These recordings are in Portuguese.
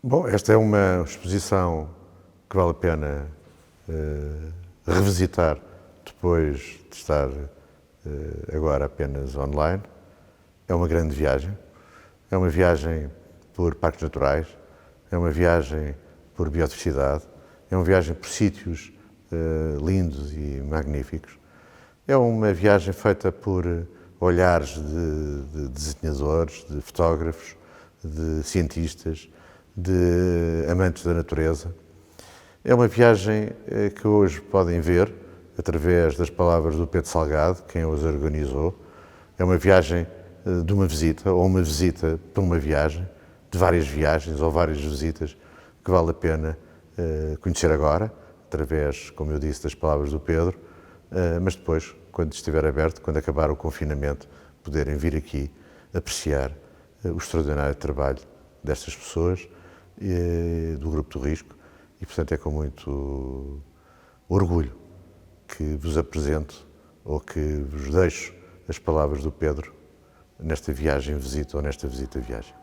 Bom, esta é uma exposição que vale a pena revisitar depois de estar agora apenas online. É uma grande viagem. É uma viagem por parques naturais, é uma viagem por biodiversidade, é uma viagem por sítios lindos e magníficos. É uma viagem feita por olhares de desenhadores, de fotógrafos, de cientistas, de amantes da natureza. É uma viagem que hoje podem ver através das palavras do Pedro Salgado, quem os organizou. É uma viagem de uma visita, ou uma visita para uma viagem, de várias viagens ou várias visitas que vale a pena conhecer agora, através, como eu disse, das palavras do Pedro, mas depois, quando estiver aberto, quando acabar o confinamento, poderem vir aqui apreciar o extraordinário trabalho destas pessoas, do Grupo do Risco, e portanto é com muito orgulho que vos apresento ou que vos deixo as palavras do Pedro nesta viagem-visita ou nesta visita-viagem.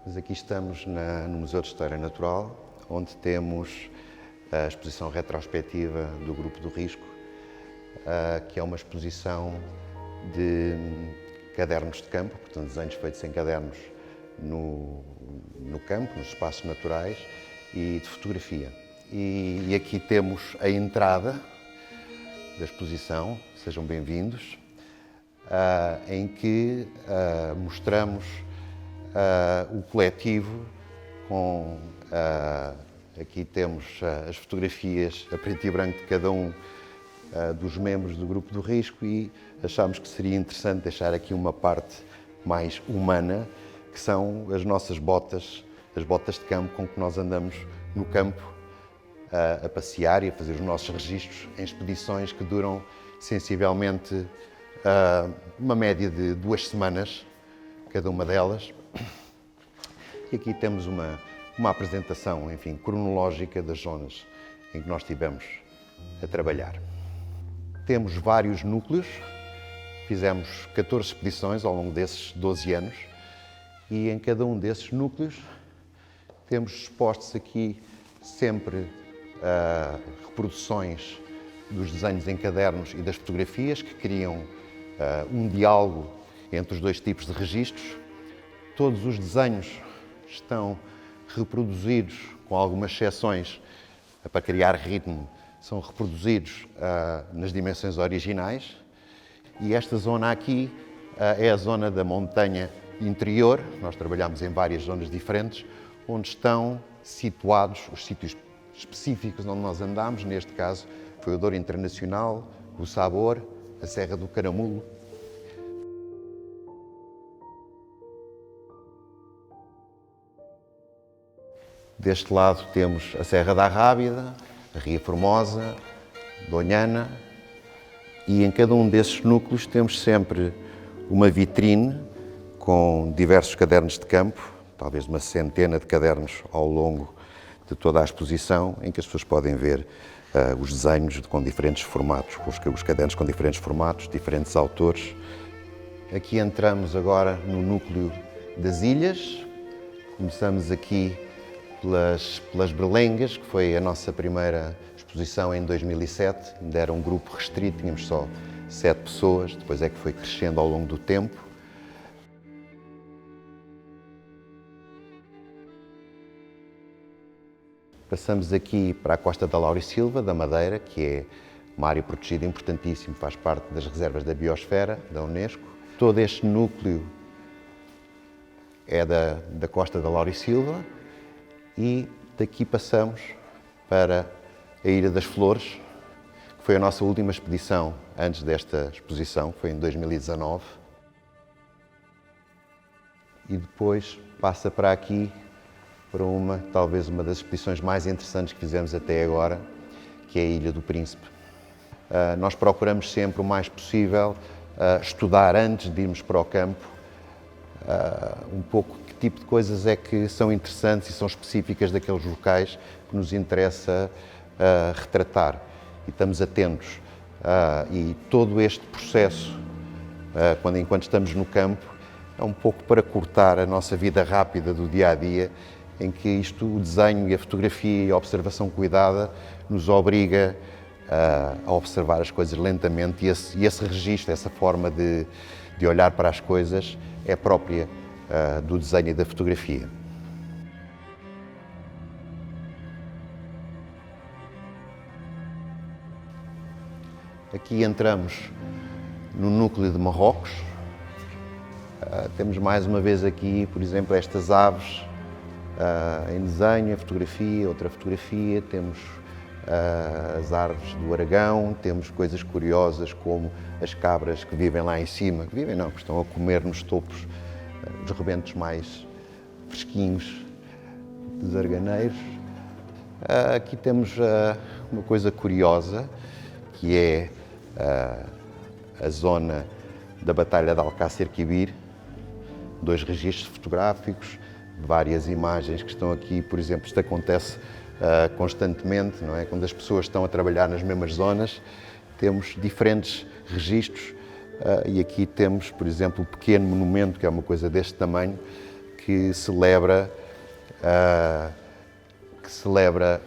Mas aqui estamos no Museu de História Natural, onde temos a exposição retrospectiva do Grupo do Risco, que é uma exposição de cadernos de campo, portanto desenhos feitos em cadernos no campo, nos espaços naturais, e de fotografia. E aqui temos a entrada da exposição, sejam bem-vindos, em que mostramos o coletivo com... aqui temos as fotografias a preto e branco de cada um dos membros do Grupo do Risco, e achámos que seria interessante deixar aqui uma parte mais humana, que são as nossas botas, as botas de campo com que nós andamos no campo a passear e a fazer os nossos registros em expedições que duram sensivelmente uma média de 2 semanas, cada uma delas. E aqui temos uma apresentação, enfim, cronológica das zonas em que nós estivemos a trabalhar. Temos vários núcleos, fizemos 14 expedições ao longo desses 12 anos, e em cada um desses núcleos temos expostos aqui sempre reproduções dos desenhos em cadernos e das fotografias, que criam um diálogo entre os dois tipos de registros. Todos os desenhos estão reproduzidos, com algumas exceções, para criar ritmo, são reproduzidos nas dimensões originais. E esta zona aqui é a zona da montanha interior. Nós trabalhamos em várias zonas diferentes, onde estão situados os sítios específicos onde nós andamos. Neste caso foi o Douro Internacional, o Sabor, a Serra do Caramulo. Deste lado temos a Serra da Rábida, a Ria Formosa, Doñana, e em cada um desses núcleos temos sempre uma vitrine com diversos cadernos de campo, talvez uma centena de cadernos ao longo de toda a exposição, em que as pessoas podem ver os desenhos com diferentes formatos, os cadernos com diferentes formatos, diferentes autores. Aqui entramos agora no núcleo das ilhas. Começamos aqui pelas Berlengas, que foi a nossa primeira exposição em 2007. Ainda era um grupo restrito, tínhamos só 7 pessoas, depois é que foi crescendo ao longo do tempo. Passamos aqui para a Costa da Laurisilva, da Madeira, que é uma área protegida importantíssima, faz parte das reservas da biosfera, da Unesco. Todo este núcleo é da Costa da Laurisilva, e daqui passamos para a Ilha das Flores, que foi a nossa última expedição antes desta exposição, foi em 2019. E depois passa para aqui, para talvez uma das expedições mais interessantes que fizemos até agora, que é a Ilha do Príncipe. Nós procuramos sempre o mais possível estudar antes de irmos para o campo um pouco que tipo de coisas é que são interessantes e são específicas daqueles locais que nos interessa retratar. E estamos atentos. E todo este processo, enquanto estamos no campo, é um pouco para cortar a nossa vida rápida do dia-a-dia em que o desenho e a fotografia e a observação cuidada nos obriga a observar as coisas lentamente, e esse registro, essa forma de olhar para as coisas é própria do desenho e da fotografia. Aqui entramos no núcleo de Marrocos. Temos mais uma vez aqui, por exemplo, estas aves em desenho, a fotografia, outra fotografia. Temos as árvores do Aragão, temos coisas curiosas como as cabras que vivem lá em cima, que vivem não, que estão a comer nos topos, os rebentos mais fresquinhos dos arganeiros. Aqui temos uma coisa curiosa, que é a zona da Batalha de Alcácer Quibir, 2 registros fotográficos, várias imagens que estão aqui. Por exemplo, isto acontece constantemente, não é? Quando as pessoas estão a trabalhar nas mesmas zonas, temos diferentes registros, e aqui temos, por exemplo, o pequeno monumento, que é uma coisa deste tamanho, que celebra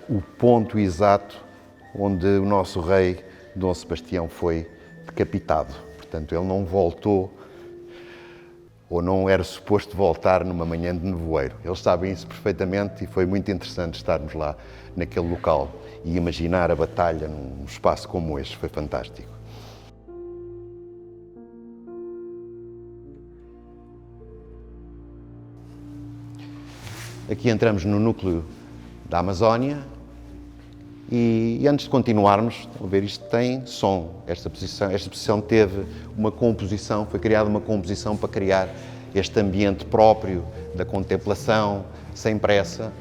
o ponto exato onde o nosso rei Dom Sebastião foi decapitado. Portanto, ele não voltou, ou não era suposto voltar numa manhã de nevoeiro. Eles sabem isso perfeitamente, e foi muito interessante estarmos lá naquele local e imaginar a batalha num espaço como este. Foi fantástico. Aqui entramos no núcleo da Amazónia. E antes de continuarmos, estão a ver, isto tem som. Esta exposição teve uma composição, foi criada uma composição para criar este ambiente próprio da contemplação, sem pressa.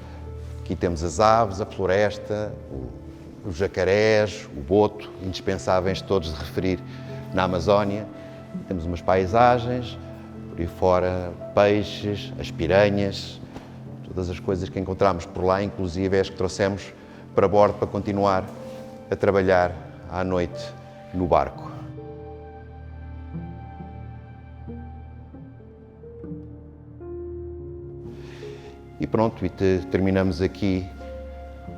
Aqui temos as aves, a floresta, os jacarés, o boto, indispensáveis todos de referir na Amazónia. Temos umas paisagens, por aí fora peixes, as piranhas, todas as coisas que encontramos por lá, inclusive as que trouxemos para bordo para continuar a trabalhar à noite no barco. E pronto, terminamos aqui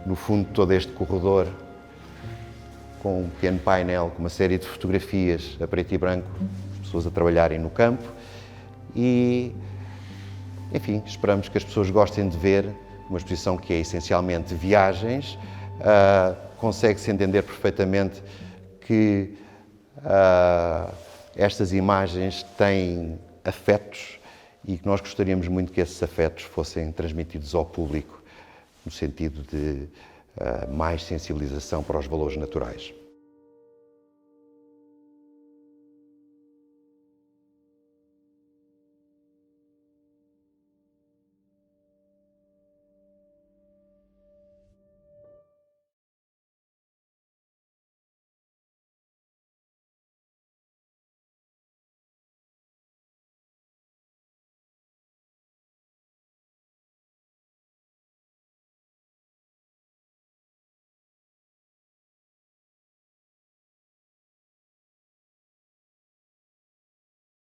no fundo de todo este corredor com um pequeno painel com uma série de fotografias a preto e branco, as pessoas a trabalharem no campo, e enfim, esperamos que as pessoas gostem de ver uma exposição que é essencialmente viagens. Consegue-se entender perfeitamente que estas imagens têm afetos, e que nós gostaríamos muito que esses afetos fossem transmitidos ao público no sentido de mais sensibilização para os valores naturais.